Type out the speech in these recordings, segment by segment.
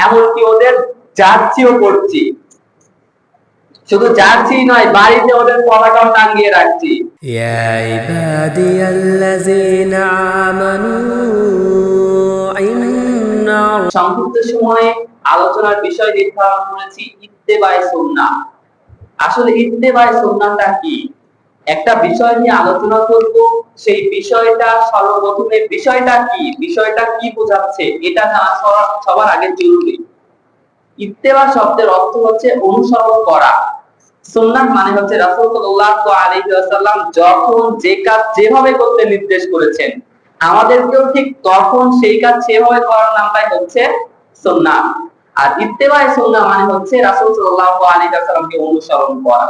এমনকি ওদের জার্সিও করছি। শুধু জার্সি নয়, বাড়িতে ওদের পতাকাও টাঙিয়ে রাখছি। ইয়া ইবাদিয়াল্লাযীনা আমানু ইন্না সংক্ষিপ্ত সময়ে আলোচনার বিষয় নির্ধারণ করেছি ইত্তেবায়ে সুন্নাহ। আসলে ইত্তেবায়ে সুন্নাহটা কি? একটা বিষয় নিয়ে আলোচনা করব, সেই বিষয়টা সর্বপ্রথমে বিষয়টা কি বোঝাচ্ছে এটা জানা সবার আগে জরুরি। ইত্তেবা শব্দের অর্থ হচ্ছে অনুসরণ করা। সুন্নাহ মানে হচ্ছে রাসূল সাল্লাল্লাহু আলাইহি ওয়াসাল্লাম যখন যে কাজ যেভাবে করতে নির্দেশ করেছেন, আমাদেরকেও ঠিক তখন সেই কাজ সেভাবে করার নামটাই হচ্ছে সুন্নাহ। আর ইত্তেবায়ে সুন্নাহ মানে হচ্ছে রাসূল সাল্লাল্লাহু আলাইহি ওয়াসাল্লামকে অনুসরণ করা,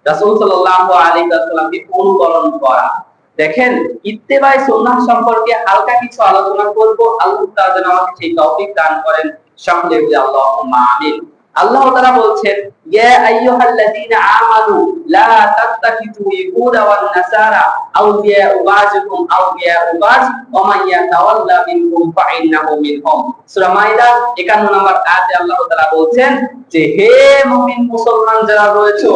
রাসূল সাল্লাল্লাহু আলাইহি ওয়াসাল্লামকে অনুকরণ করা। দেখেন, ইত্তেবায়ে সুন্নাহ সম্পর্কে হালকা কিছু আলোচনা করব। আল্লাহ তাআলা যেন আমাকে সেই তৌফিক দান করেন। সকলে বলি আল্লাহুম্মা আমিন। আল্লাহ তাআলা বলছেন, ইয়া আইয়ুহাল্লাযীনা আমানু লা তাত্তাখিযু ইয়াহুদা ওয়ান নাসারা আউলিয়া বা'যুহুম আউলিয়া বা'য ওয়া মান ইয়াতাওয়াল্লা মিনহুম ফাইন্নাহু মিনহুম। সূরা মাইদা 51 নম্বর আয়াতে আল্লাহ তাআলা বলছেন যে, হে মুমিন মুসলমান যারা রয়েছে,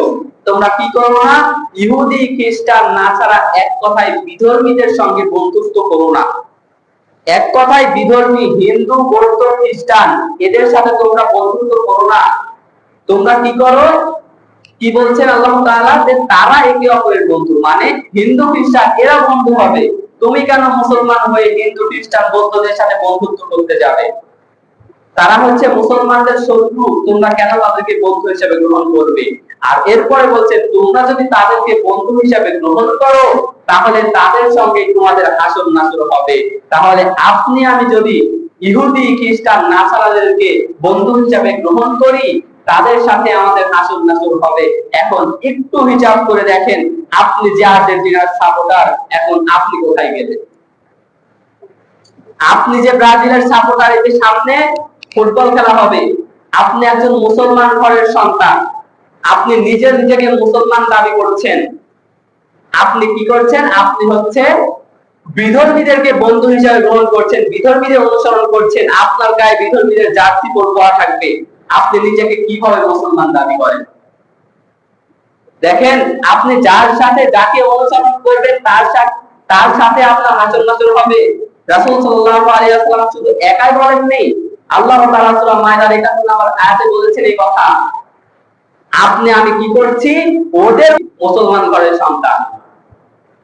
তোমরা কি করো না, ইহুদি খ্রিস্টান নাসারা এক কথায় বিধর্মীদের সঙ্গে বন্ধুত্ব করো না। এক কথায় বিধর্মী হিন্দু বৌদ্ধ খ্রিস্টান এদের সাথে তোমরা বন্ধুত্ব করো না। তোমরা কি করো, কি বলছেন আল্লাহ তাআলা, যে তারা একে অপরের বন্ধু, মানে হিন্দু খ্রিস্টান এরা বন্ধু হবে। তুমি কেন মুসলমান হয়ে হিন্দু খ্রিস্টান বৌদ্ধদের সাথে বন্ধুত্ব করতে যাবে? তারা হচ্ছে মুসলমানদের শত্রু, তোমরা কেন তাদেরকে বন্ধু হিসেবে গ্রহণ করবে? আর এরপরে বলছে, তোমরা যদি তাদেরকে বন্ধু হিসেবে গ্রহণ করো তাহলে তাদের সঙ্গে তোমাদের হাসর নাসর হবে। তাহলে আপনি আমি যদি ইহুদি খ্রিস্টান নাসারাদেরকে বন্ধু হিসেবে গ্রহণ করি, তাদের সাথে আমাদের হাসর নাসর হবে। এখন একটু হিসাব করে দেখেন, আপনি যে আর্জেন্টিনার সাপোর্টার, এখন আপনি কোথায় গেলেন? আপনি যে ব্রাজিলের সাপোর্টার, এই যে সামনে ফুটবল খেলা হবে, আপনি একজন মুসলমান ঘরের সন্তান, আপনি নিজেকে মুসলমান দাবি করছেন, আপনি কি করছেন? আপনি হচ্ছে বিধর্মীদেরকে বন্ধু হিসেবে গ্রহণ করছেন, বিধর্মীদের অনুসরণ করছেন, আপনার গায়ে বিধর্মীদের জার্সি পরা থাকবে। আপনি নিজেকে কিভাবে মুসলমান দাবি করেন? দেখেন, আপনি যার সাথে যাকে অনুসরণ করবেন তার সাথে আপনার হাসর নাসর হবে। রাসূল সাল্লাল্লাহু আলাইহি ওয়াসাল্লাম শুধু একাই বলেন নেই, আল্লাহ তাআলা সূরা মাইদার 51 নম্বর আয়াতে বলেছেন এই কথা। আপনি আমি কি করছি? ওদের মুসলমান ঘরের সন্তান,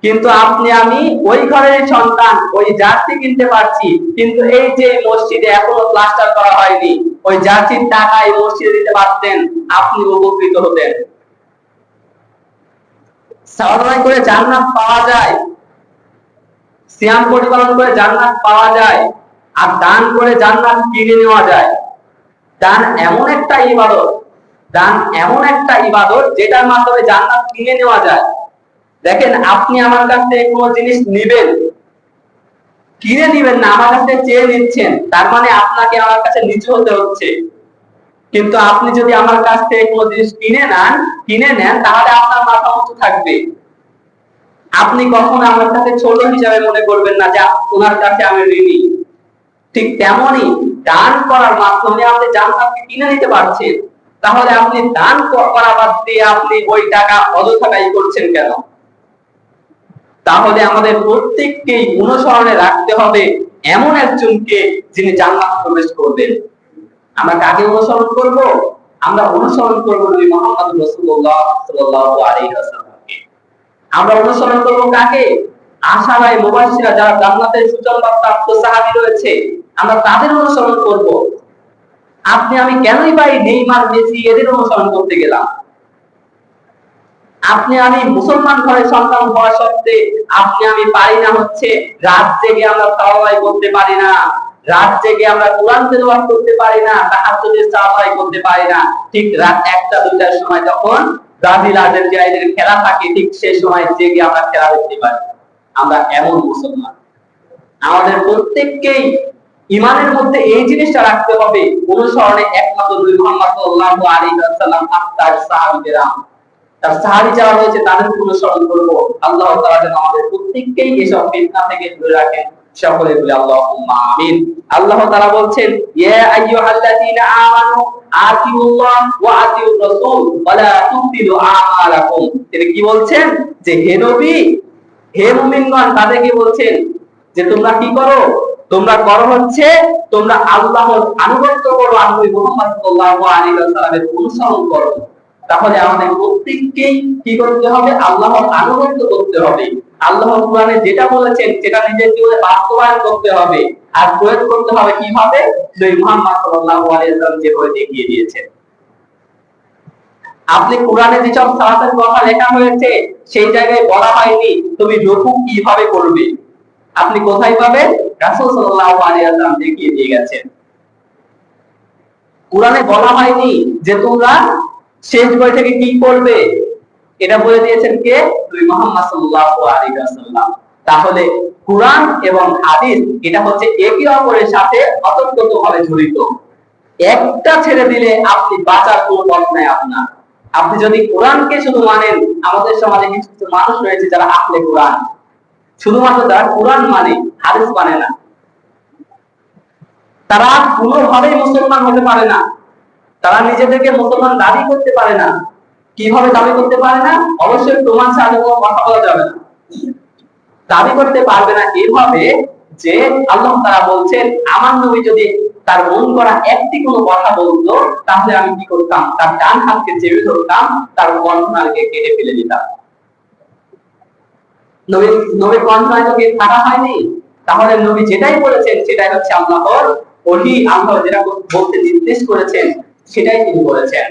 কিন্তু আপনি আমি ওই ঘরের সন্তান, ওই জার্সি কিনতে পারছি, কিন্তু এই যে মসজিদে এখনো প্লাস্টার করা হয়নি, ওই জার্সির টাকা এই মসজিদে দিতে পারতেন, আপনি উপকৃত হতেন। সাওয়াল করে জান্নাত পাওয়া যায়, সিয়াম পরিপালন করে জান্নাত পাওয়া যায়, আর দান করে জান্নাত কিনে নেওয়া যায়। দান এমন একটা ইবাদত যেটার মাধ্যমে জান্নাত কিনে নেওয়া যায়। দেখেন, আপনি আমার কাছ থেকে কোনো জিনিস নিবেন, কিনে নিবেন না, আমার কাছ থেকে চেয়ে নিচ্ছেন, তার মানে আপনাকে আমার কাছে নিচু হতে হচ্ছে। কিন্তু আপনি যদি আমার কাছ থেকে কোনো জিনিস কিনে নেন তাহলে আপনার মাথা উঁচু থাকবে। আপনি কখনো আমার কাছে ছোট হিসাবে মনে করবেন না যে ওনার কাছে আমি ঋণী। ঠিক তেমনি দান করার মাধ্যমে আপনি জান্নাতকে কিনে নিতে পারছেন। তাহলে আপনি দান করা বাদ দিয়ে আপনি ওই টাকা অযথা ব্যয় করছেন কেন? তাহলে আমাদের প্রত্যেককেই অনুসরণে রাখতে হবে এমন একজনকে যিনি জান্নাতে প্রবেশ করবেন। আমরা কাকে অনুসরণ করব? আমরা অনুসরণ করব নবী মুহাম্মদ রাসূলুল্লাহ সাল্লাল্লাহু আলাইহি ওয়াসাল্লামকে। আমরা অনুসরণ করব কাকে? আশারায়ে মুবাশশিরা, যারা জান্নাতের সুসংবাদপ্রাপ্ত সাহাবী রয়েছে, আমরা তাদের অনুসরণ করব। আপনি আমি কেনই ভাই নেইমার মেসি এদের অনুসরণ করতে গেলাম? আপনি আমি মুসলমান ঘরের সন্তান হওয়া সত্ত্বে আপনি আমি পারি না হচ্ছে রাত জেগে আমরা তাওয়াই করতে পারি না, রাত জেগে আমরা কোরআন তেলাওয়াত করতে পারি না, তাহাজ্জুদের সালাত করতে পারি না। ঠিক রাত 1টা 2টার সময় যখন ব্রাজিল আর্জেন্টিনাদের খেলা থাকে, ঠিক সেই সময় জেগে আমরা খেলা দেখতে পারি। আমরা এমন মুসলমান। আমাদের প্রত্যেককেই ঈমানের মধ্যে এই জিনিসটা রাখতে হবে, অনুসরণে একমাত্র নবী মুহাম্মদ সাল্লাল্লাহু আলাইহি ওয়াসাল্লাম আর তার সাহাবীরা, তার সাহাবী যারা রয়েছে তাদের অনুসরণ করব। আল্লাহ তাআলা যেন আমাদের প্রত্যেককেই এসব ফিতনা থেকে দূরে রাখেন। সকলে বলে আল্লাহুম্মা আমিন। আল্লাহ তাআলা বলছেন, ইয়া আইয়ুহাল্লাযীনা আমানু আতিউল্লাহ ওয়া আতিউর রাসূল ওয়া লা তুবতিলু আমালাকুম। তিনি কি বলছেন, যে হে নবী, হে মুমিনগণ, তাদেরকে বলছেন যে তোমরা কি করো, তোমরা করো হচ্ছে তোমরা আল্লাহর আনুগত্য করো, আর নবী মুহাম্মদ সাল্লাল্লাহু আলাইহি ওয়াসাল্লামের অনুসরণ করো। তাহলে আমাদের প্রত্যেককেই কি করতে হবে, আল্লাহর আনুগত্য করতে হবে। আল্লাহ কোরআনে যেটা বলেছেন সেটা নিজের জীবনে বাস্তবায়ন করতে হবে, আর প্রয়োগ করতে হবে কিভাবে, নবী মুহাম্মদ সাল্লাল্লাহু আলাইহি ওয়াসাল্লাম যেভাবে দেখিয়ে দিয়েছেন। আপনি কোরআনে যেসব সালাতের কথা লেখা হয়েছে সেই জায়গায় বলা হয়নি তুমি রুকু কিভাবে করবে, আপনি কোথায় পাবেন, রাসূল সাল্লাল্লাহু আলাইহি ওয়াসাল্লাম দেখিয়ে দিয়ে গেছেন। কোরআনে বলা হয়নি যে তোমরা শেষ বৈঠকে কি করবে, এটা বলে দিয়েছেন কে, নবী মুহাম্মদ সাল্লাল্লাহু আলাইহি ওয়াসাল্লাম। তাহলে কোরআন এবং হাদিস এটা হচ্ছে একে অপরের সাথে ওতপ্রোতভাবে জড়িত। একটা ছেড়ে দিলে আপনি বাঁচার কোনো পথ নাই আপনার। আপনি যদি কোরআনকে শুধু মানেন, আমাদের সমাজে কিছু কিছু মানুষ রয়েছে যারা আহলে কোরআন, শুধুমাত্র তারা কোরআন মানে, হাদিস মানে না। তারা কোনোভাবেই মুসলমান হতে পারে না, তারা নিজেদেরকে মুসলমান দাবি করতে পারে না। কিভাবে দাবি করতে পারে না, অবশ্যই প্রমাণ ছাড়া কোনো কথা বলা যাবে না। দাবি করতে পারবে না এভাবে যে আল্লাহ তাআলা বলছেন আমার নবী যদি তার মন করা একটি কোনো কথা বলতো, তাহলে আমি কি করতাম, তার ডান হাতকে চেপে ধরতাম, তার কণ্ঠনালীকে কেটে ফেলে দিতাম। নবী কণ্ঠনালীকে কাটা হয়নি, তাহলে নবী যেটাই বলেছেন সেটাই হচ্ছে আল্লাহর ওহী, আল্লাহ যেটা বলতে নির্দেশ করেছেন সেটাই তিনি বলেছেন।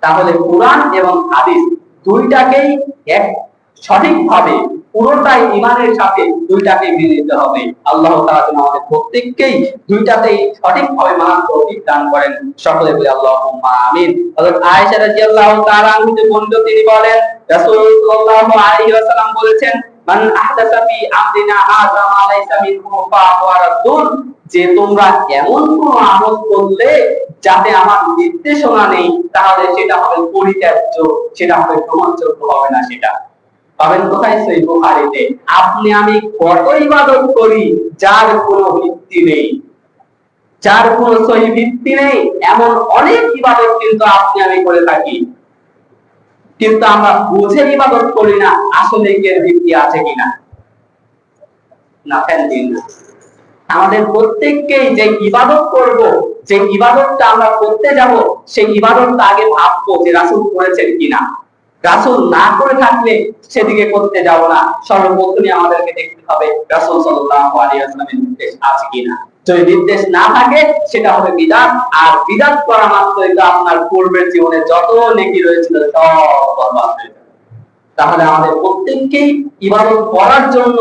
তাহলে কোরআন এবং হাদিস দুইটাকেই এক সঠিকভাবে, পুরোটাই ঈমানের সাথে দুইটাকে মেনে নিতে হবে। আল্লাহ তাআলা যেন আমাদের প্রত্যেককেই দুইটাতেই সঠিকভাবে মানার তৌফিক দান করেন, সকলে বলি আল্লাহুম্মা আমিন। হযরত আয়েশা রাদিয়াল্লাহু তাআলা আনহা বর্ণিত, তিনি বলেন রাসূল সাল্লাল্লাহু আলাইহি ওয়াসাল্লাম বলেছেন, মান আহদাসা ফি আমরিনা হাযা মা লাইসা মিনহু ফাহুয়া রাদ্দুন, যে তোমরা এমন কোন আমল করলে যাতে আমার নির্দেশনা নেই, তাহলে সেটা হবে পরিত্যাজ্য, সেটা হবে গ্রহণযোগ্য হবে না। সেটা পাবেন কোথায়, সহিহ বুখারীতে। আপনি আমি কত ইবাদত করি যার কোনো ভিত্তি নেই, যার কোনো সহিহ ভিত্তি নেই, এমন অনেক ইবাদত কিন্তু আপনি আমি করে থাকি, কিন্তু আমরা বুঝে ইবাদত করি না আসলে এর ভিত্তি আছে কিনা। না কেন দিন আমাদের প্রত্যেককেই যে ইবাদত করব, যে ইবাদতটা আমরা করতে যাব, সেই ইবাদতটা আগে ভাববো যে রাসূল করেছেন কিনা। রাসূল না করে থাকলে সেদিকে করতে যাব না, সর্বপ্রথমে আমাদেরকে দেখতে হবে রাসূল সাল্লাল্লাহু আলাইহি ওয়াসাল্লামের নির্দেশ আছে কিনা। যদি নির্দেশ না থাকে সেটা হবে বিদআত, আর বিদআত করা মাত্রই তো আপনার পূর্বের জীবনে যত নেকি রয়েছিল সব বরবাদ হয়ে যাবে। তাহলে আমাদের প্রত্যেককেই ইবাদত করার জন্য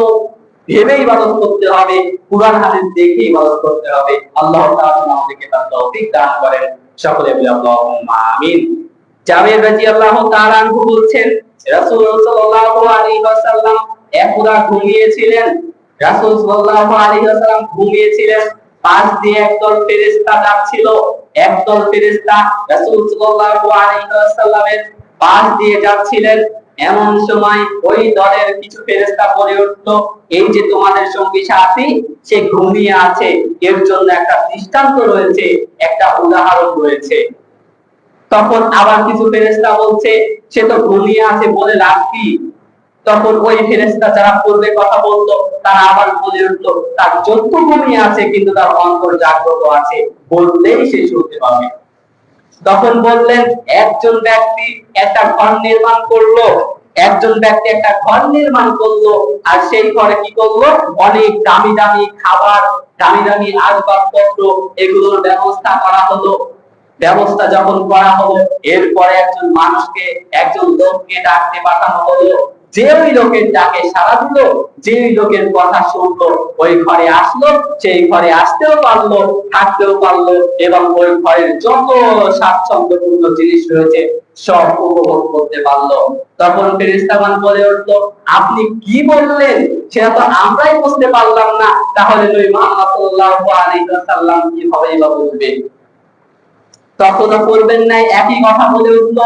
ভেবে ইবাদত করতে হবে, কুরআন হাদিস দেখে ইবাদত করতে হবে। আল্লাহ তাআলা আমাদেরকে তার তৌফিক দান করেন, সকলে বলি আল্লাহুম্মা আমিন। জাবের রাদিয়াল্লাহু তাআলা আনহু বলছেন রাসূল সাল্লাল্লাহু আলাইহি ওয়াসাল্লাম একদা ঘুমিয়েছিলেন, রাসূল সাল্লাল্লাহু আলাইহি ওয়াসাল্লাম ঘুমিয়েছিলেন, পাশ দিয়ে একদল ফেরেশতা যাচ্ছিল, একদল ফেরেশতা রাসূল সাল্লাল্লাহু আলাইহি ওয়াসাল্লামের পাশ দিয়ে যাচ্ছিলেন। এমন সময় ওই দলের কিছু ফেরেশতা বলে উঠলো, এই যে তোমাদের সঙ্গী সাথী সে ঘুমিয়ে আছে, এর জন্য একটা দৃষ্টান্ত রয়েছে, একটা উদাহরণ রয়েছে। তখন আবার কিছু ফেরেশতা বলছে সে তো ঘুমিয়ে আছে বলে লাভ কি। তখন ওই ফেরেশতা যারা পূর্বে কথা বলতো তারা আবার বলে উঠলো, তার চক্ষু ঘুমিয়ে আছে কিন্তু তার অন্তর জাগ্রত আছে, বললেই সে শুনতে পাবে। তখন বললেন একজন ব্যক্তি একটা ঘর নির্মাণ করলো, একজন ব্যক্তি একটা ঘর নির্মাণ করলো, আর সেই ঘরে কি করলো, অনেক দামি দামি খাবার, দামি দামি আসবাবপত্র এগুলোর ব্যবস্থা করা হলো। ব্যবস্থা যখন করা হলো, এরপরে একজন মানুষকে, একজন লোককে ডাকতে পাঠানো হলো। যে ওই লোকের ডাকে সাড়া দিল, যে ওই লোকের কথা শুনলো, ওই ঘরে আসলো, সেই ঘরে আসতেও পারলো, থাকতেও পারলো, এবং ওই ঘরের যত স্বাচ্ছন্দ্যপূর্ণ জিনিস রয়েছে সব উপভোগ করতে পারলো। তখন ফেরেশতাগণ বলে উঠলো, আপনি কি বললেন সেটা তো আমরাই বুঝতে পারলাম না, তাহলে নবী মুহাম্মদ সাল্লাল্লাহু আলাইহি ওয়াসাল্লাম কিভাবে বা বুঝবে। তখনও করবেন নাই একই কথা বলে উঠলো,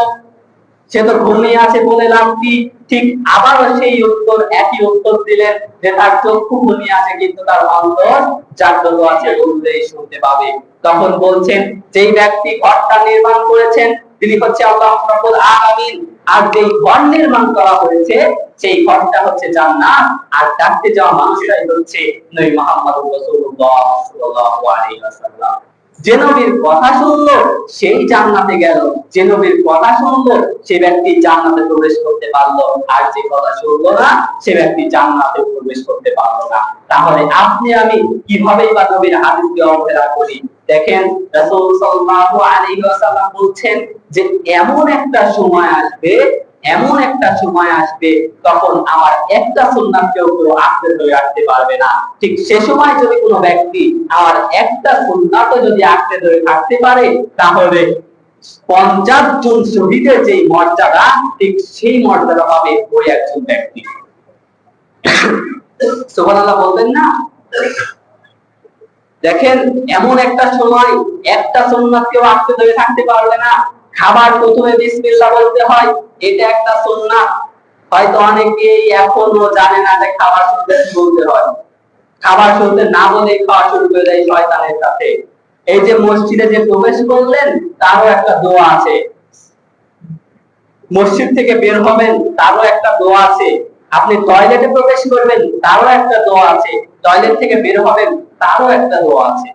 সে তো ঘুমিয়ে আছে বলে লাভ কি? ঠিক আবারও সেই উত্তর, একই উত্তর দিলেন যে তার চক্ষু ঘুমিয়ে আছে কিন্তু তার অন্তর জাগ্রত আছে, বললেই শুনতে পাবে। তখন বলছেন যেই ব্যক্তি ঘরটা নির্মাণ করেছেন তিনি হচ্ছে আল্লাহ রাব্বুল আলামিন, আর যেই ঘর নির্মাণ করা হয়েছে সেই ঘরটা হচ্ছে জান্নাত, আর ডাকতে যাওয়া মানুষটাই হচ্ছে নবী মুহাম্মদ রাসূলুল্লাহ সাল্লাল্লাহু আলাইহি ওয়াসাল্লাম। যে নবীর কথা শুনলো সেই জান্নাতে গেল, যে নবীর কথা শুনলো সে ব্যক্তি জান্নাতে প্রবেশ করতে পারলো, আর যে কথা শুনলো না সে ব্যক্তি জান্নাতে প্রবেশ করতে পারলো না। তাহলে আপনি আমি কিভাবেই বা নবীর হাদিসকে অবহেলা করি? দেখেন রাসূল সাল্লাল্লাহু আলাইহি ওয়াসাল্লাম বলছেন যে এমন একটা সময় আসবে, এমন একটা সময় আসবে তখন আমার একটা সুন্নাত কেউ আঁকড়ে ধরে রাখতে পারবে না। ঠিক সে সময় যদি কোনো ব্যক্তি আমার একটা সুন্নাতও যদি আঁকড়ে ধরে থাকতে পারে তাহলে 50 জন শহীদের যে মর্যাদা, ঠিক সেই মর্যাদা পাবে ওই একজন ব্যক্তি। সুবহানাল্লাহ বলবেন না? দেখেন এমন একটা সময় একটা সুন্নাত কেউ আঁকড়ে ধরে থাকতে পারবে না। খাবার প্রথমে বিসমিল্লাহ বলতে হয়, এটা একটা সুন্নাত। হয়তো অনেকেই এখনো জানে না যে খাবার শুরুতে কি বলতে হয়। খাবার শুরুতে না বলে খাওয়া শুরু করে দেয় শয়তানের সাথে। এই যে মসজিদে যে প্রবেশ করলেন তারও একটা দোয়া আছে, মসজিদ থেকে বের হবেন তারও একটা দোয়া আছে, আপনি টয়লেটে প্রবেশ করবেন তারও একটা দোয়া আছে, টয়লেট থেকে বের হবেন তারও একটা দোয়া আছে।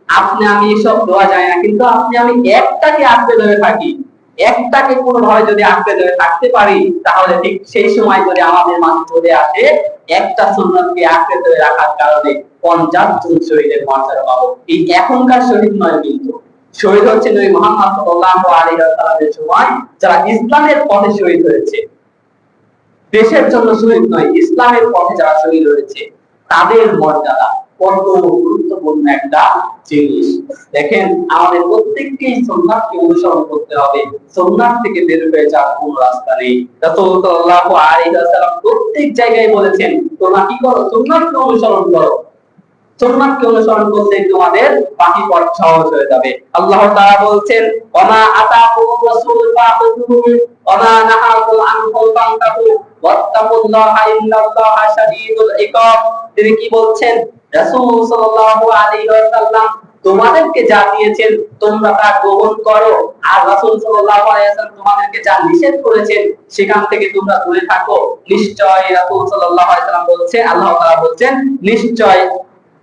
আপনি আমি এসব দোয়া যায় না, কিন্তু আপনি আমি একটাকে আঁকড়ে ধরে থাকি, একটাকে কোনোভাবে যদি আঁকড়ে ধরে থাকতে পারি তাহলে ঠিক সেই সময় যদি আমাদের মাঝে চলে আসে একটা সুন্নাতকে আঁকড়ে ধরে রাখার কারণে 50 জন শহীদের মর্যাদা পাবো। এই এখনকার শহীদ নয়, কিন্তু শহীদ হচ্ছে নবী মুহাম্মদ সাল্লাল্লাহু আলাইহি ওয়াসাল্লামের সময় যারা ইসলামের পথে শহীদ হয়েছে, দেশের জন্য শহীদ নয়, ইসলামের পথে যারা শহীদ হয়েছে তাদের মর্যাদা কত গুরুত্বপূর্ণ একটা জিনিস। দেখেন আমাদের প্রত্যেককেই সুন্নাতকে অনুসরণ করতে হবে, সুন্নাত থেকে বের হয়ে যাওয়ার কোনো রাস্তা নেই। রাসূল সাল্লাল্লাহু আলাইহি ওয়াসাল্লাম প্রত্যেক জায়গায় বলেছেন তোমরা কি করো? সুন্নাতকে অনুসরণ করো। সুন্নাতকে অনুসরণ করলে তোমাদের বাকি পথ সহজ হয়ে যাবে। আল্লাহ তাআলা বলছেন ওমা আতাকুমুর রাসূল ফাখুযুহু ওমা নাহাকুম আনহু ফান্তাহু ওয়াত্তাকুল্লাহা ইন্নাল্লাহা শাদীদুল ইকাব। তিনি কি বলছেন? রাসূল সাল্লাল্লাহু আলাইহি ওয়াসাল্লাম তোমাদেরকে যা দিয়েছেন তোমরা তা গ্রহণ করো, আর রাসূল সাল্লাল্লাহু আলাইহি ওয়াসাল্লাম তোমাদেরকে যা নিষেধ করেছেন সেখান থেকে তোমরা দূরে থাকো। নিশ্চয় রাসূল সাল্লাল্লাহু আলাইহি ওয়াসাল্লাম বলছেন, আল্লাহ তাআলা বলছেন নিশ্চয়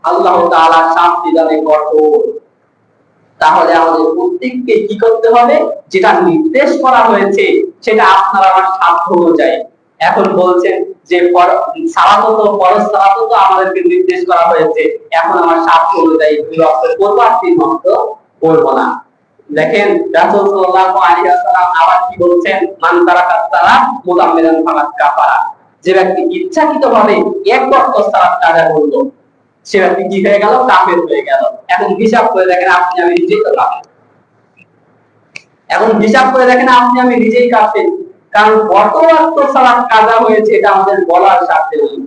আল্লাহ তাআলা শাস্তি দানে কঠোর। তাহলে আমাদের প্রত্যেককে কি করতে হবে? যেটা নির্দেশ করা হয়েছে সেটা আপনার আমার সাধ্য অনুযায়ী। এখন বলছেন যে সালাত তো ফরজ, সালাত তো আমাদেরকে নির্দেশ করা হয়েছে, এখন আমার সাধ্য অনুযায়ী 2 ওয়াক্ত করব আর 3 ওয়াক্ত করব না। দেখেন রাসূল সাল্লাল্লাহু আলাইহি ওয়াসাল্লাম আবার কি বলছেন? মান তারাকাত সালাত মুতাম্মিদান ফাকাদ কাফারা। যে ব্যক্তি ইচ্ছাকৃতভাবে এক ওয়াক্ত সালাত কাজা করলো সে ব্যক্তি কি হয়ে গেল? কাফের হয়ে গেল। এখন হিসাব করে দেখেন আপনি আমি নিজেই তো কাফের। এখন হিসাব করে দেখেন আপনি আমি নিজেই কাফের, কারণ কত ওয়াক্ত সালাত কাজা হয়েছে এটা আমাদের বলার সাথে নেই।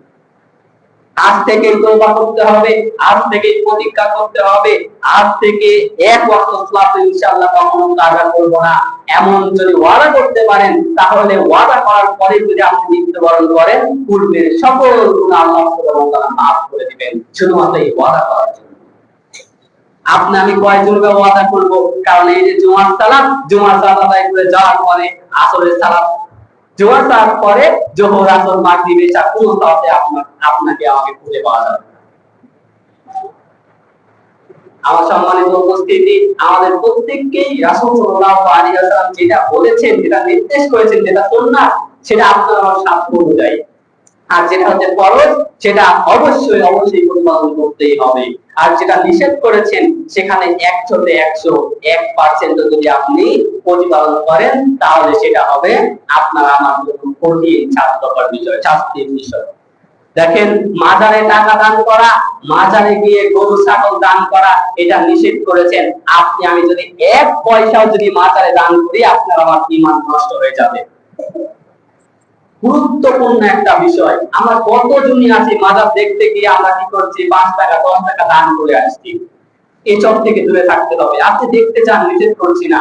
আজ থেকে তওবা করতে হবে, আজ থেকে প্রতিজ্ঞা করতে হবে, আজ থেকে এক ওয়াক্ত সালাত ইনশাআল্লাহ কখনো কাজা করব না, এমন যদি ওয়াদা করতে পারেন তাহলে ওয়াদা করার পরে যদি আপনি মৃত্যুবরণ করেন পূর্বের সকল গুনাহ আল্লাহ সুবহানাহু ওয়া তাআলা মাফ করে দিবেন, শুধুমাত্র এই ওয়াদা করার জন্য। আপনি আমি কয়জন ওয়াদা করব? কারণ এই যে জুমার সালাত আদায় করে যাওয়ার পরে আসরের সালাত, জুমার সালাত পরে যোহর আসর মাগরিব এশা কোন সালাতে আপনাকে আমাকে খুঁজে পাওয়া যাবে। আমার সম্মানিত উপস্থিতি, আমাদের প্রত্যেককেই রাসূল সাল্লাল্লাহু আলাইহি ওয়াসাল্লাম যেটা বলেছেন, যেটা নির্দেশ করেছেন, যেটা সুন্নাত সেটা আপনার আমার সাধ্য অনুযায়ী, আর যেটা হচ্ছে ফরজ সেটা অবশ্যই পরিপালন করতেই হবে। আর যেটা নিষেধ করেছেন সেখানে 100% যদি আপনি প্রতিপালন করেন তাহলে সেটা হবে আপনার আমার জন্য কঠিন শাস্তিকর বিষয়, শাস্তির বিষয়। দেখেন মাজারে টাকা দান করা, মাজারে গিয়ে গরু ছাগল দান করা এটা নিষেধ করেছেন। আপনি আমি যদি 1 পয়সাও যদি মাজারে দান করি আপনার আমার ঈমান নষ্ট হয়ে যাবে। গুরুত্বপূর্ণ একটা বিষয়। আমরা কতজনই আছি মাজার দেখতে গিয়ে আমরা কি করছি? 5 টাকা 10 টাকা দান করে আসছি। এসব থেকে দূরে থাকতে হবে। আপনি দেখতে চান, নিষেধ করছি না,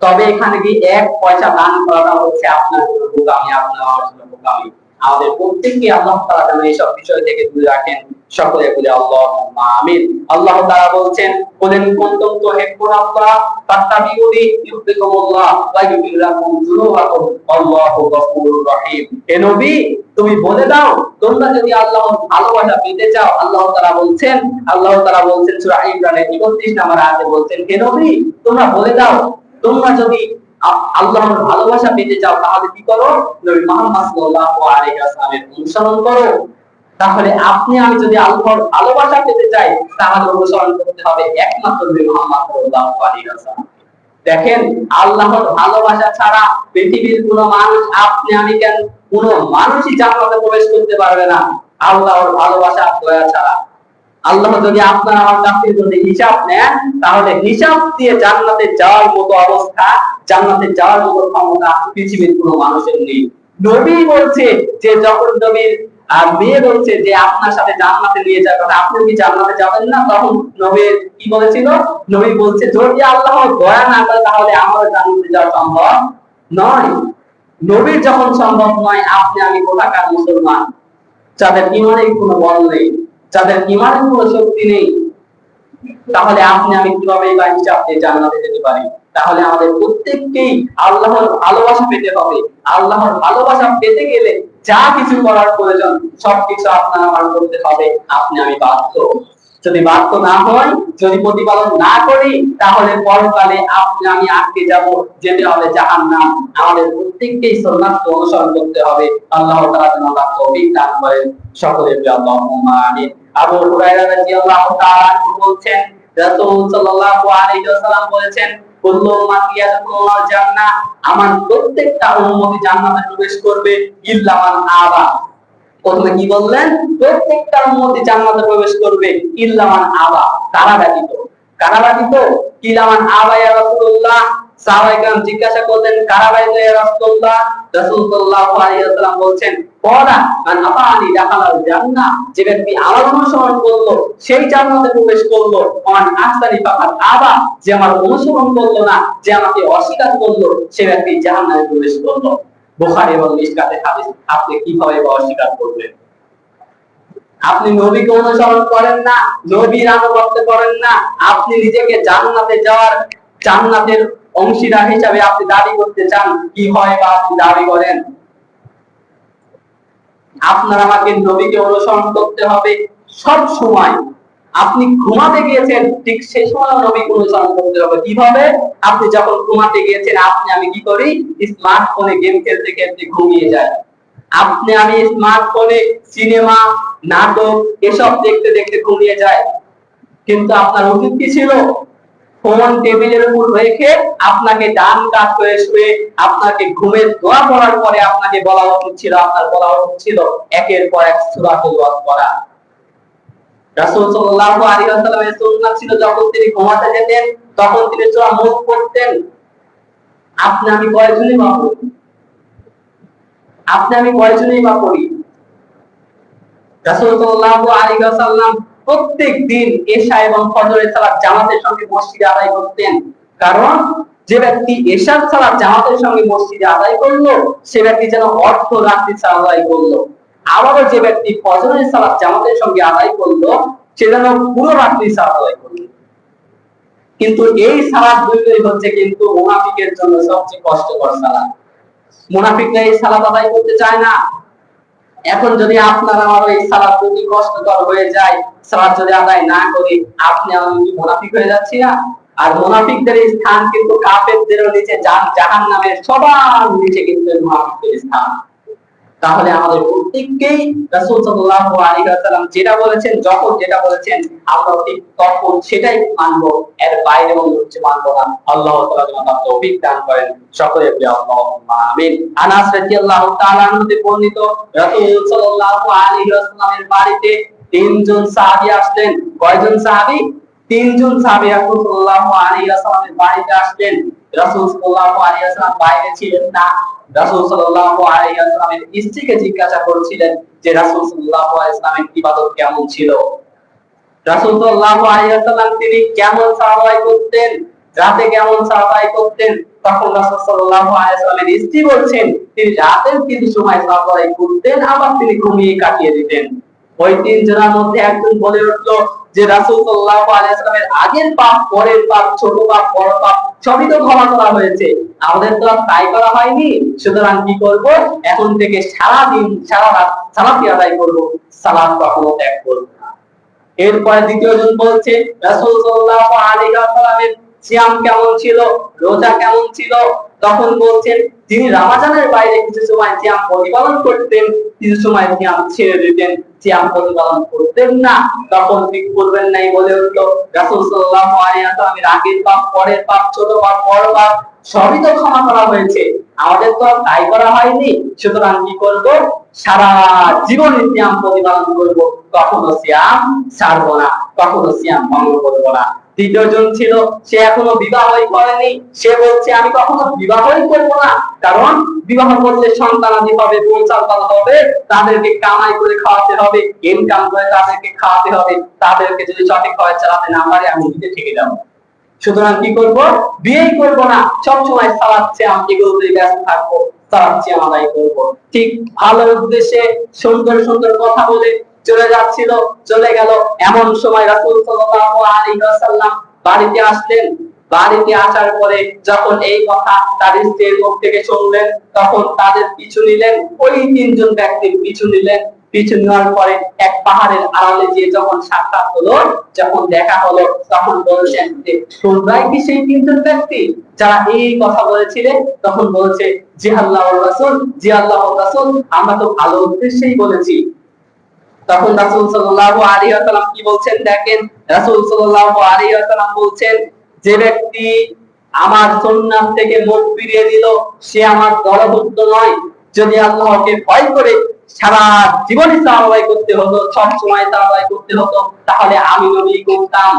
তবে এখানে কি 1 পয়সা দান করাটা হচ্ছে আপনার জন্য বোকামি, আপনার আমার জন্য বোকামি। আমাদের প্রত্যেককে আল্লাহ তাআলা যেন এইসব বিষয় থেকে দূরে রাখেন। সকলে বলে আল্লাহুম্মা আমিন। আল্লাহ তাআলা বলছেন, কুলিন কুনতুম তুহিব্বুনাল্লাহ ফাত্তাবিউনি ইউহিব্বুকুমুল্লাহ ওয়া ইয়াগফির লাকুম যুনুবাকুম আল্লাহু গফুরুর রহিম। হে নবী, তুমি বলে দাও, তোমরা যদি আল্লাহর ভালোবাসা পেতে চাও, আল্লাহ তাআলা বলছেন সূরা ইমরানের 31 নম্বর আয়াতে বলছেন, হে নবী, তোমরা বলে দাও, তোমরা যদি আল্লাহর ভালোবাসা পেতে চাও তাহলে কি করো? নবী মুহাম্মদ সাল্লাল্লাহু আলাইহি ওয়াসাল্লামের অনুসরণ করো। তাহলে আপনি আমি যদি আল্লাহর ভালোবাসা পেতে চাই তাহলে অনুসরণ করতে হবে একমাত্র নবী মুহাম্মদ সাল্লাল্লাহু আলাইহি ওয়াসাল্লাম। দেখেন, আল্লাহর ভালোবাসা ছাড়া পৃথিবীর কোনো মানুষ, আপনি আমি কেন, কোনো মানুষই জান্নাতে প্রবেশ করতে পারবে না আল্লাহর ভালোবাসা দয়া ছাড়া। আল্লাহ যদি আপনার আমার কাছ থেকে যদি হিসাব নেন, তাহলে হিসাব দিয়ে জান্নাতে যাওয়ার মতো অবস্থা, জান্নাতে যাওয়ার মতো ক্ষমতা পৃথিবীর কোনো মানুষের নেই। নবী বলছে যে, যখন নবীর মেয়ে বলছে যে আপনার সাথে জান্নাতে নিয়ে যাবে, আপনি কি জান্নাতে যাবেন না? তখন নবী কি বলেছিল? নবী বলছে, যদি আল্লাহ দয়া না করে তাহলে আমার জান্নাতে যাওয়া সম্ভব নয়। নবীর যখন সম্ভব নয়, আপনি আমি কোথাকার মুসলমান যাদের ঈমানের কোনো বল নেই, যাদের ঈমানের কোনো শক্তি নেই, তাহলে আপনি আমি কিভাবে বা হিসাব দিয়ে জান্নাতে যেতে পারি? তাহলে আমাদের প্রত্যেককেই আল্লাহর ভালোবাসা পেতে হবে। আল্লাহর ভালোবাসা পেতে গেলে যা কিছু করার প্রয়োজন সবকিছু আপনার আমার করতে হবে। আপনি আমি বাধ্য। যদি বাধ্য না হয়, যদি প্রতিপালন না করি, তাহলে পরকালে আপনি আমি আটকে যাব, যেতে হবে জাহান্নাম। আমাদের প্রত্যেককেই সুন্নাত অনুসরণ করতে হবে। আল্লাহ তাআলা যেন আমাদের তৌফিক দান করেন। সকলে বলি আল্লাহুম্মা আমিন। আবু হুরায়রা রাদিয়াল্লাহু তাআলা বলছেন, রাসূল সাল্লাল্লাহু আলাইহি ওয়াসাল্লাম বলেছেন, কুল্লু উম্মতি ইয়াদখুলুল জান্নাহ, আমার প্রত্যেকটা উম্মতি জান্নাতে প্রবেশ করবে ইল্লা মান আবা। প্রথমে কি বললেন? প্রত্যেকটা উম্মতি জান্নাতে প্রবেশ করবে ইল্লা মান আবা, কারা ব্যতীত। কারা ব্যতীত? ইল্লা মান আবা ইয়া রাসূলুল্লাহ। সাহাবায়ে কেরাম জিজ্ঞাসা করলেন, কারা ব্যতীত ইয়া রাসূলুল্লাহ? রাসূল সাল্লাল্লাহু আলাইহি ওয়াসাল্লাম বলছেন, ক্বালা মান আতানি দাখালাল জান্নাহ, যে ব্যক্তি আমার অনুসরণ করলো সেই জান্নাতে প্রবেশ করলো। মান আসানি ফাকাত আবা, যে আমার অনুসরণ করলো না, যে আমাকে অস্বীকার করলো, সে ব্যক্তি জাহান্নামে প্রবেশ করলো। বুখারী এবং মিশকাতের হাদিস। আপনি কিভাবে অস্বীকার করবেন? আপনি নবীকে অনুসরণ করেন না, নবীর আনুগত্য করেন না, আপনি নিজেকে জান্নাতে যাওয়ার, জান্নাতের অংশীদার হিসাবে আপনি দাবি করতে চান, কি হয় বা আপনি দাবি করেন? আপনার আমাকে নবীকে অনুসরণ করতে হবে সব সময়। আপনি ঘুমাতে গিয়েছেন, ঠিক সেই সময় নবীকে অনুসরণ করতে হবে। কিভাবে? আপনি যখন ঘুমাতে গিয়েছেন, আপনি আমি কি করি? স্মার্টফোনে গেম খেলতে খেলতে ঘুমিয়ে যাই। আপনি আমি স্মার্টফোনে সিনেমা, নাটক এসব দেখতে দেখতে ঘুমিয়ে যায়। কিন্তু আপনার উচিত কি ছিল? ফোন টেবিলের উপর রেখে আপনাকে ডান কাত হয়ে শুয়ে আপনাকে ঘুমের দোয়া পড়ার পরে আপনাকে বলা উচিত ছিল, আপনার বলা উচিত ছিল একের পর এক সূরা তেলাওয়াত করা। রাসূল সাল্লাল্লাহু আলাইহি ওয়াসাল্লামের সুন্নাত ছিল, যখন তিনি ঘুমাতে যেতেন তখন তিনি সূরা মুলক পড়তেন। আপনি আমি কয়জনই বা পড়ি? আপনি আমি কয়জনই বা পড়ি? রাসূল সাল্লাল্লাহু আলাইহি ওয়াসাল্লাম প্রত্যেক দিন এশা এবং ফজরের সালাত জামাতের সঙ্গে মসজিদে আদায় করতেন। কারণ যে ব্যক্তি এশার সালাত জামাতের সঙ্গে মসজিদে আদায় করলো, সে ব্যক্তি যেন অর্ধ রাত্রি সালাত আদায় করলো। আবারও যে ব্যক্তি ফজরের সালাত জামাতের সঙ্গে আদায় করলো, সে যেন পুরো রাত্রি সালাত আদায় করলো। কিন্তু এই সালাত দুটোই হচ্ছে কিন্তু মুনাফিকের জন্য সবচেয়ে কষ্টকর সালাত। মুনাফিকরা এই সালাত আদায় করতে চায় না। এখন যদি আপনার আমার এই সালাত যদি কষ্টকর হয়ে যায়, সালাত যদি আদায় না করি, আপনি আমি কি মুনাফিক হয়ে যাচ্ছি না? আর মুনাফিকদের স্থান কিন্তু কাফেরদের নিচে, জাহান্নামের সবার নিচে কিন্তু মুনাফিকদের স্থান। তাহলে আমাদের প্রত্যেককেই রাসূল সাল্লাল্লাহু আলাইহি ওয়াসাল্লাম যেটা বলেছেন, যখন যেটা বলেছেন, আমরা ঠিক তখন সেটাই মানবো, এর বাইরে অন্য কিছু মানবো না। আল্লাহ তাআলা যেন আমাদের তৌফিক দান করেন। সকলে বলি আল্লাহুম্মা আমিন। আনাস রাদিয়াল্লাহু তাআলা আনহু বর্ণিত, রাসূল সাল্লাল্লাহু আলাইহি ওয়াসাল্লামের বাড়িতে তিনজন সাহাবী আসলেন। কয়জন সাহাবী? তিনজন সাহাবী রাসূল সাল্লাল্লাহু আলাইহি ওয়াসাল্লামের বাড়িতে আসলেন। রাসূল সাল্লাল্লাহু আলাইহি ওয়াসাল্লাম বাইরে ছিলেন না। রাসূল সাল্লাল্লাহু আলাইহি ওয়াসাল্লামের স্ত্রীকে জিজ্ঞাসা করেছিলেন যে রাসূল সাল্লাল্লাহু আলাইহি ওয়াসাল্লামের ইবাদত কেমন ছিল। রাসূল সাল্লাল্লাহু আলাইহি ওয়াসাল্লাম তিনি কেমন সালাত করতেন রাতে কেমন সালাত আদায় করতেন, তখন রাসূল সাল্লাল্লাহু আলাইহি ওয়াসাল্লামের স্ত্রী বলছেন তিনি রাতের কিছু সময় সালাত আদায় করতেন, আবার তিনি ঘুমিয়ে কাটিয়ে দিতেন। ওই তিনজনের মধ্যে একজন বলে উঠলো যে রাসূল সাল্লাল্লাহু আলাইহি ওয়াসাল্লামের আগের পাপ, পরের পাপ, ছোট পাপ, বড় পাপ সবই তো ক্ষমা করা হয়েছে, আমাদের তো আর তাই করা হয়নি, সুতরাং কি করব, এখন থেকে সারা দিন সারা রাত সালাত আদায় করব, সালাত কখনো ত্যাগ করব না। এরপরে দ্বিতীয় জন বলছে রাসূল সাল্লাল্লাহু আলাইহি ওয়াসাল্লামের সিয়াম কেমন ছিল, রোজা কেমন ছিল, তখন বলছেন তিনি রমজানের বাইরে কিছু সময় সিয়াম প্রতিপালন করতেন, কিছু সময় সিয়াম ছেড়ে দিতেন, সিয়াম প্রতিপালন করতেন না। তখন ঠিক করবেন নাই বলে উঠলো রাসূল সাল্লাল্লাহু আলাইহি ওয়াসাল্লামের আগের পাপ, পরের পাপ, ছোট পাপ, বড় পাপ সবই তো ক্ষমা করা হয়েছে, আমাদের তো তাই করা হয়নি, সুতরাং কি করব, সারা জীবন সিয়াম প্রতিপালন করব, কখনো সিয়াম ছাড়বো না, কখনো সিয়াম ভঙ্গ করবো না। তৃতীয় জন ছিল সে এখনো বিবাহই করেনি, সে বলছে আমি কখনো বিবাহই করবো না, কারণ বিবাহ করলে সন্তানাদি হবে, বংশাবলী হবে, তাদেরকে কামাই করে খাওয়াতে হবে, ইনকাম করে তাদেরকে খাওয়াতে হবে, তাদেরকে যদি সঠিকভাবে চালাতে না পারে আমি নিজে থেকে যাবো, সুতরাং কি করব, বিয়েই করব না, সব সময় সালাত সিয়াম এগুলোতে ব্যস্ত থাকবো, সালাত সিয়াম আদায় করব। ঠিক ভালো উদ্দেশ্যে সুন্দর সুন্দর কথা বলে চলে যাচ্ছিল, চলে গেল, এমন সময় রাসূল সাল্লাল্লাহু আলাইহি ওয়াসাল্লাম বাড়িতে আসলেন। বাড়িতে আসার পরে যখন এই কথা তার স্ত্রীর মুখ থেকে শুনলেন, তখন তাদের পিছু নিলেন, ওই তিনজন ব্যক্তির পিছু নিলেন। পিছু নেওয়ার পরে এক পাহাড়ের আড়ালে গিয়ে যখন সাক্ষাৎ হলো, যখন দেখা হলো, তখন বলছেন যে তোমরাই কি সেই তিনজন ব্যক্তি যারা এই কথা বলেছিলেন? তখন বলছে জি আল্লাহর রাসূল, জি আল্লাহর রাসূল, আমরা তো ভালো উদ্দেশ্যেই বলেছি। তখন রাসূল সাল্লাল্লাহু আলাইহি ওয়াসাল্লাম কি বলছেন দেখেন, রাসূল সাল্লাল্লাহু আলাইহি ওয়াসাল্লাম বলছেন যে ব্যক্তি আমার সুন্নাত থেকে মুখ ফিরিয়ে দিল সে আমার দলভুক্ত নয়। যদি আল্লাহকে ভয় করে সারা জীবন সালাত করতে হতো, সব সময় সালাত করতে হতো, তাহলে আমি নবী করতাম।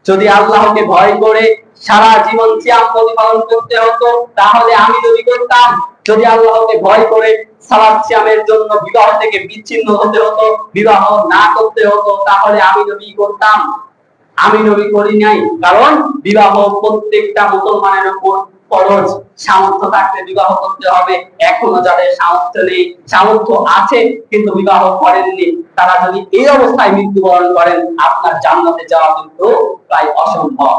যদি আল্লাহকে ভয় করে সারা জীবন সিয়াম প্রতিপালন করতে হতো, তাহলে আমি নবী করতাম। যদি আল্লাহকে ভয় করে সালাত সিয়ামের জন্য বিবাহ থেকে বিচ্ছিন্ন হতে হতো, বিবাহ না করতে হতো, তাহলে আমি নবী করতাম। আমি নবী করি নাই, কারণ বিবাহ প্রত্যেকটা মুসলমানের উপর ফরজ, সামর্থ্য থাকলে বিবাহ করতে হবে। এখনো যাদের সামর্থ্য নেই, সামর্থ্য আছে কিন্তু বিবাহ করেননি, তারা যদি এই অবস্থায় মৃত্যুবরণ করেন, আপনার জান্নাতে যাওয়া কিন্তু প্রায় অসম্ভব,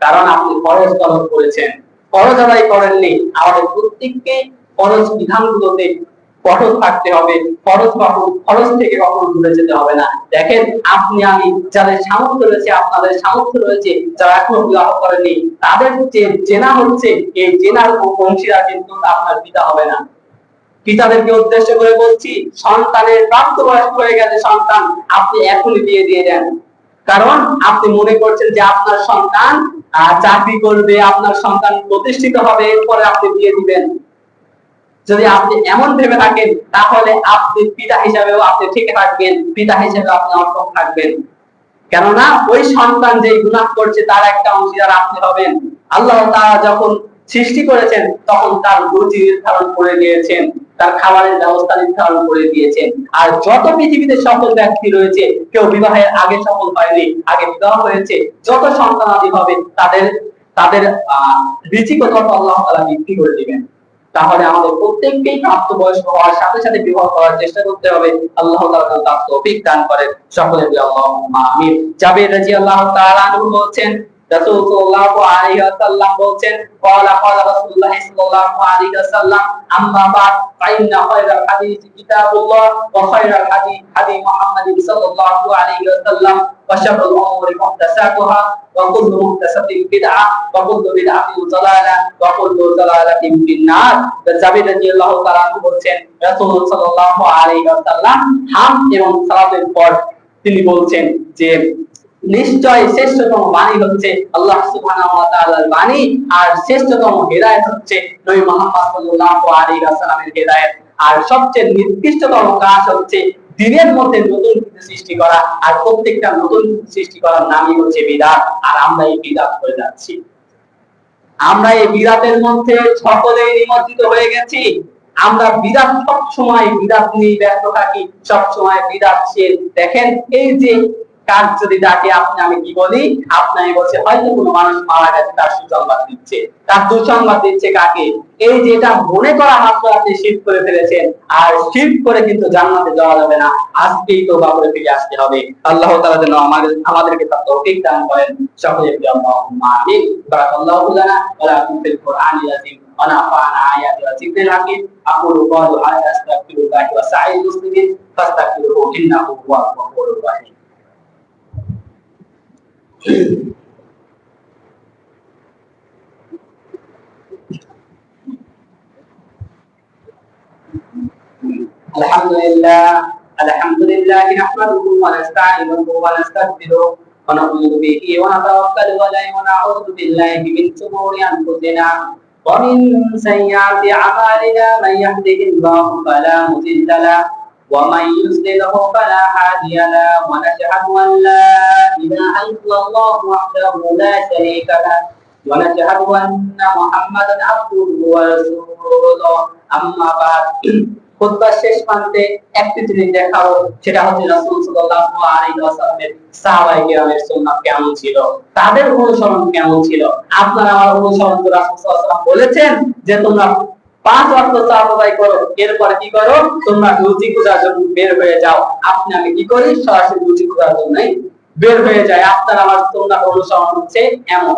কারণ আপনি ফরজ পালন করেছেন, ফরজ আদায় করেননি। আমাদের প্রত্যেককে ফরজ বিধানগুলোতে কঠোর থাকতে হবে, ফরজ থেকে কখনো দূরে যেতে হবে না। দেখেন আপনি আমি যাদের সামর্থ্য রয়েছে, আপনাদের সামর্থ্য রয়েছে, যারা এখনো বিবাহ করেনি, তাদের যে জেনা হচ্ছে, এই জেনার অংশীদার কিন্তু আপনার পিতা হবে না। পিতাদেরকে উদ্দেশ্য করে বলছি, সন্তানের প্রাপ্তবয়স্ক হয়ে গেছে সন্তান, আপনি এখনই বিয়ে দিয়ে দেন, কারণ আপনি মনে করছেন যে আপনার সন্তান চাকরি করবে, আপনার সন্তান প্রতিষ্ঠিত হবে, এরপরে আপনি বিয়ে দিবেন। যদি আপনি এমন ভেবে থাকেন, তাহলে আপনি পিতা হিসাবেও আপনি ঠিক থাকবেন, পিতা হিসেবে আপনি অক্ষম থাকবেন। কেননা ওই সন্তান যে গুনাহ করছে তার একটা অংশীদার আপনি হবেন। আল্লাহ তাআলা যখন সৃষ্টি করেছেন তখন তার রুচি নির্ধারণ করে দিয়েছেন, তার খাবারের ব্যবস্থা নির্ধারণ করে দিয়েছেন। আর যত পৃথিবীতে সফল ব্যক্তি রয়েছে, কেউ বিবাহের আগে সফল হয়নি, আগে বিবাহ হয়েছে, যত সন্তানাদি হবে তাদের তাদের রিজিক আল্লাহ তাআলা বৃদ্ধি করে দিবেন। তাহলে আমাদের প্রত্যেককেই প্রাপ্তবয়স্ক হওয়ার সাথে সাথে বিবাহ করার চেষ্টা করতে হবে। আল্লাহ তাআলা তার তৌফিক দান করেন, সকলে বলি আল্লাহুম্মা আমিন। জাবির রাদিয়াল্লাহু তাআলা আনহু বলছেন, রাসূল সাল্লাল্লাহু আলাইহি ওয়াসাল্লাম বলছেন, ক্বালা রাসূলুল্লাহ সাল্লাল্লাহু আলাইহি ওয়াসাল্লাম, আম্মা বা'দ ফাইন্না খায়রাল হাদিস কিতাবুল্লাহ ওয়া খায়রাল হাদি হাদি মুহাম্মাদিন সাল্লাল্লাহু আলাইহি ওয়াসাল্লাম ওয়া শাররুল উমুরি মুহদাসাতুহা ওয়া কুল্লু মুহদাসাতিন বিদআহ ওয়া কুল্লু বিদআতিন যালালাহ ওয়া কুল্লু যালালাতিন ফিন-নার। জাবির রাদিয়াল্লাহু তাআলা বলছেন, রাসূল সাল্লাল্লাহু আলাইহি ওয়াসাল্লাম হাম এবং সালাতের পর তিনি বলছেন যে নিশ্চয় শ্রেষ্ঠতম বাণী হচ্ছে আল্লাহ সুবহানাহু ওয়া তাআলার বাণী, আর শ্রেষ্ঠতম হেদায়েত হচ্ছে নবী মুহাম্মদ সাল্লাল্লাহু আলাইহি ওয়াসাল্লামের হেদায়েত, আর সবচেয়ে নিকৃষ্টতম কাজ হচ্ছে দ্বীনের মধ্যে নতুন কিছু সৃষ্টি করা, আর প্রত্যেকটা নতুন সৃষ্টি করার নামই হচ্ছে বিদআত। আর আমরা এই বিদআত করে যাচ্ছি, আমরা এই বিদআতের মধ্যে সকলেই নিমজ্জিত হয়ে গেছি। আমরা বিদআত সব সময় বিদআত নিয়ে ব্যস্ত থাকি, সব সময় বিদআত। দেখেন এই যে কাক যদি ডাকে আপনি আমি কি বলি? আপনি আমি বলছি হয়তো কোনো মানুষ মারা গেছে, তার সুসংবাদ দিচ্ছে, তার দুঃসংবাদ দিচ্ছে কাকে? এই যে এটা মনে করা মাত্র আপনি শিরক করে ফেলেছেন, আর শিরক করে কিন্তু জান্নাতে যাওয়া যাবে না। আজকেই তওবা করে ফিরে আসতে হবে। আল্লাহ তাআলা যেন আমাদেরকে তার তৌফিক দান করেন। সকলে বলি আল্লাহুম্মা আমিন। বারাকাল্লাহু লানা ওয়া লাকুম ফিল কুরআনিল আযীম ওয়া নাফা'না আয়াতি ওয়া যিকরিল হাকীম। আকুলু ক্বালি হাযা আস্তাগফিরুল্লাহ ওয়া সাইয়িল মুসলিমিন ফাস্তাগফিরুহু ইন্নাহু হুয়াল গফুরুর রাহিম। আলহামদুলিল্লাহ নাহমাদুহু ওয়া নাস্তাঈনুহু ওয়া নাস্তাগফিরুহু ওয়া নাউযু বিহি ওয়া নাতাওয়াক্কালু আলাইহি ওয়া নাউযু বিল্লাহি মিন শুরুরি আনফুসিনা ওয়া মিন সাইয়্যাতি আমালিনা মান ইয়াহদিহিল্লাহু ফালা মুদিল্লা লাহু ওয়া মান ইউদ্লিলহু ফালা হাদিয়া লাহু ওয়া নাশহাদু আন লা ইলাহা ইল্লাল্লাহু ওয়াহদাহু লা শারীকা লাহু ওয়া নাশহাদু আন্না মুহাম্মাদান আবদুহু ওয়া রাসূলুহু। আম্মা বা'দ। খুতবার শেষ প্রান্তে একটি জিনিস দেখাবো, সেটা হচ্ছে রাসূল সাল্লাল্লাহু আলাইহি ওয়াসাল্লামের সাহাবায়ে কেরামের সুন্নাত কেমন ছিল, তাদের অনুসরণ কেমন ছিল। আপনারা আমার অনুসরণ করে রাসূল সাল্লাল্লাহু আলাইহি ওয়াসাল্লাম বলেছেন যে তোমরা 5 ওয়াক্ত সালাত আদায় করো, এরপরে কি করো? তোমরা রুজি খোঁজার জন্য বের হয়ে যাও। আপনি আমি কি করি? সরাসরি রুজি খোঁজার জন্যই বের হয়ে যায়। আপনারা আমার সুন্নাত অনুসরণ হচ্ছে এমন।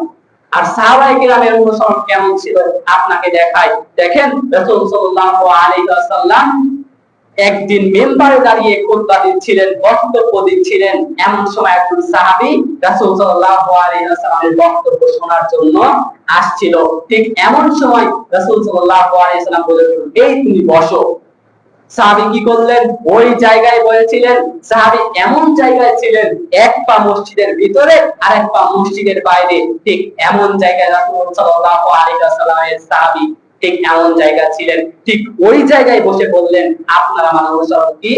আর সাহাবায়ে কেরামের অনুসরণ কেমন ছিল আপনাকে দেখাই। দেখেন রাসূল সাল্লাল্লাহু আলাইহি ওয়াসাল্লাম একদিন মিম্বারে দাঁড়িয়ে খুতবা দিচ্ছিলেন, বক্তব্য দিচ্ছিলেন। এমন সময় একজন সাহাবী রাসূল সাল্লাল্লাহু আলাইহি ওয়াসাল্লামের বক্তব্য শোনার জন্য আসছিল। ঠিক এমন সময় রাসূল সাল্লাল্লাহু আলাইহি ওয়াসাল্লাম বললেন, এই তুমি বসো। সাহাবী কি করলেন? ওই জায়গায় বসেছিলেন। সাহাবী এমন জায়গায় ছিলেন, এক পা মসজিদের ভিতরে আর এক পা মসজিদের বাইরে। ঠিক এমন জায়গায় রাসূল সাল্লাল্লাহু আলাইহি ওয়াসাল্লামের সাহাবী ঠিক এমন জায়গা ছিলেন। ঠিক ওই জায়গায় বসে বললেন, আপনার আমার অনুসরণ কি?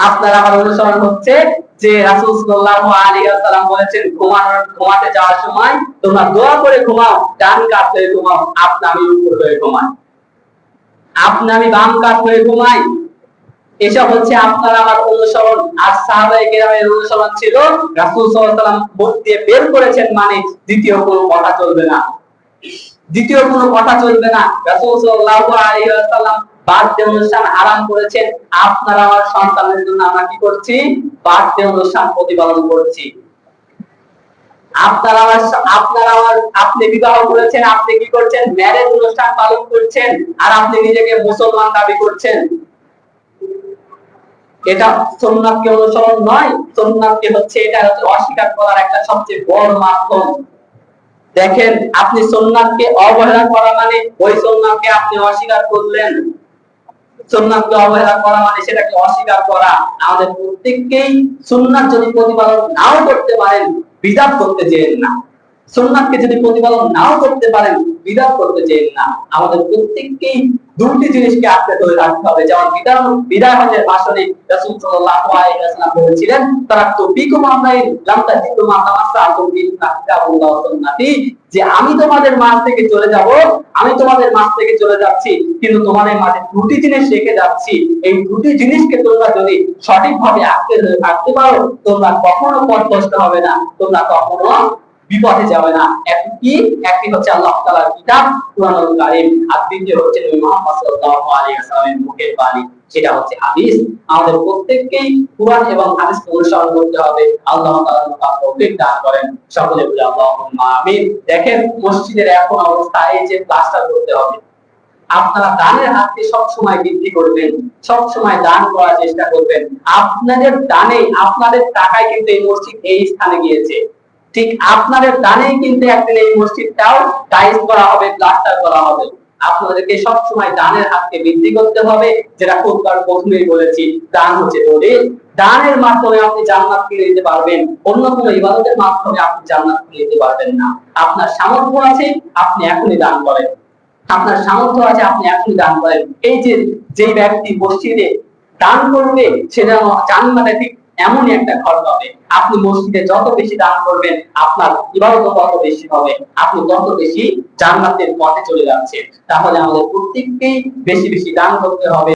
আপনার আমার অনুসরণ হচ্ছে যে রাসূল সাল্লাল্লাহু আলাইহি ওয়াসাল্লাম বলেছেন, ঘুমাতে যাওয়ার সময় তোমরা দোয়া করে ঘুমাও, ডান কাত হয়ে ঘুমাও। আপনি আমি উপর হয়ে ঘুমাই, আপনি আমি বাম কাত হয়ে ঘুমাই। এসব হচ্ছে আপনার আমার অনুসরণ। আর সাহাবায়ে কেরামের অনুসরণ ছিল রাসূল সাল্লাল্লাহু আলাইহি ওয়াসাল্লাম মুখ দিয়ে বের করেছেন মানে দ্বিতীয় কোনো কথা চলবে না, দ্বিতীয় কোনো কথা চলবে না। রাসূল সাল্লাল্লাহু আলাইহি ওয়াসাল্লাম বার্থডে অনুষ্ঠান আরাম করেছেন, আপনার আমার সন্তানের জন্য আমরা কি করছি? বার্থডে অনুষ্ঠান প্রতিপালন করছি। আপনি বিবাহ করেছেন, আপনি কি করছেন? ম্যারেজ অনুষ্ঠান পালন করছেন, আর আপনি নিজেকে মুসলমান দাবি করছেন। এটা সুন্নাতকে অনুসরণ নয়। সুন্নাতকে হচ্ছে এটা হচ্ছে অস্বীকার করার একটা সবচেয়ে বড় মাধ্যম। দেখেন, আপনি সুন্নাতকে অবহেলা করা মানে ওই সুন্নাতকে আপনি অস্বীকার করলেন। সুন্নাতকে অবহেলা করা মানে সেটাকে অস্বীকার করা। আমাদের প্রত্যেককেই সুন্নাত যদি প্রতিপালন নাও করতে পারেন, বিদআত করতে যেন না। সুন্নাতকে যদি প্রতিপালন নাও করতে পারেন, বিদআত করতে যেন না। আমাদের প্রত্যেককেই দুটি জিনিসকে আঁকড়ে ধরে রাখতে হবে। যেমন বিদায়ের ভাষণে রাসূল সাল্লাল্লাহু আলাইহি ওয়াসাল্লাম বলেছিলেন, তারাকতু ফীকুম আমরাইন লাম তাজিদু মা তামাসসাকুম বিহি কিতাবুল্লাহ ওয়া সুন্নতি, যে আমি তোমাদের মাঝ থেকে চলে যাব, আমি তোমাদের মাঝ থেকে চলে যাচ্ছি, কিন্তু তোমাদের মাঝে দুটি জিনিস রেখে যাচ্ছি। এই দুটি জিনিসকে তোমরা যদি সঠিকভাবে আঁকড়ে ধরে থাকতে পারো, তোমরা কখনো পথভ্রষ্ট হবে না, তোমরা কখনো বিপথে যাবে না। একটি হচ্ছে আল্লাহ তাআলার কিতাব কুরআনুল কারীম, আর দ্বিতীয় হচ্ছে নবী মুহাম্মদ সাল্লাল্লাহু আলাইহি ওয়াসাল্লামের মুখের বাণী, সেটা হচ্ছে হাদিস। আমাদের প্রত্যেককেই কুরআন এবং হাদিস অনুসরণ করতে হবে। আল্লাহ তাআলা আমাদের তৌফিক দান করেন। সকলে বলি আল্লাহুম্মা আমিন। দেখেন, মসজিদের এখন অবস্থা এই যে প্লাস্টার করতে হবে। আপনারা দানের হাতকে সব সময় বৃদ্ধি করবেন, সব সময় দান করার চেষ্টা করবেন। আপনাদের দানে, আপনাদের টাকায় কিন্তু এই মসজিদ এই স্থানে গিয়েছে। ঠিক আপনাদের দানেই কিন্তু একদিন এই মসজিদটাও টাইলস করা হবে, প্লাস্টার করা হবে। আপনাদেরকে সব সময় দানের হাতকে বৃদ্ধি করতে হবে। যেটা খুতবার প্রথমেই বলেছি, দান হচ্ছে দলিল। দানের মাধ্যমে আপনি জান্নাত কিনে নিতে পারবেন, অন্য কোনো ইবাদতের মাধ্যমে আপনি জান্নাত কিনে নিতে পারবেন না। আপনার সামর্থ্য আছে, আপনি এখনই দান করেন। আপনার সামর্থ্য আছে, আপনি এখনই দান করেন। এই যে ব্যক্তি মসজিদে দান করবে, সেটা জান্নাতে ঠিক এমনই একটা ঘর পাবে। আপনি মসজিদে যত বেশি দান করবেন, আপনার ইবাদত তত বেশি হবে, আপনি তত বেশি জান্নাতের পথে চলে যাচ্ছেন। তাহলে আমাদের প্রত্যেককেই বেশি বেশি দান করতে হবে।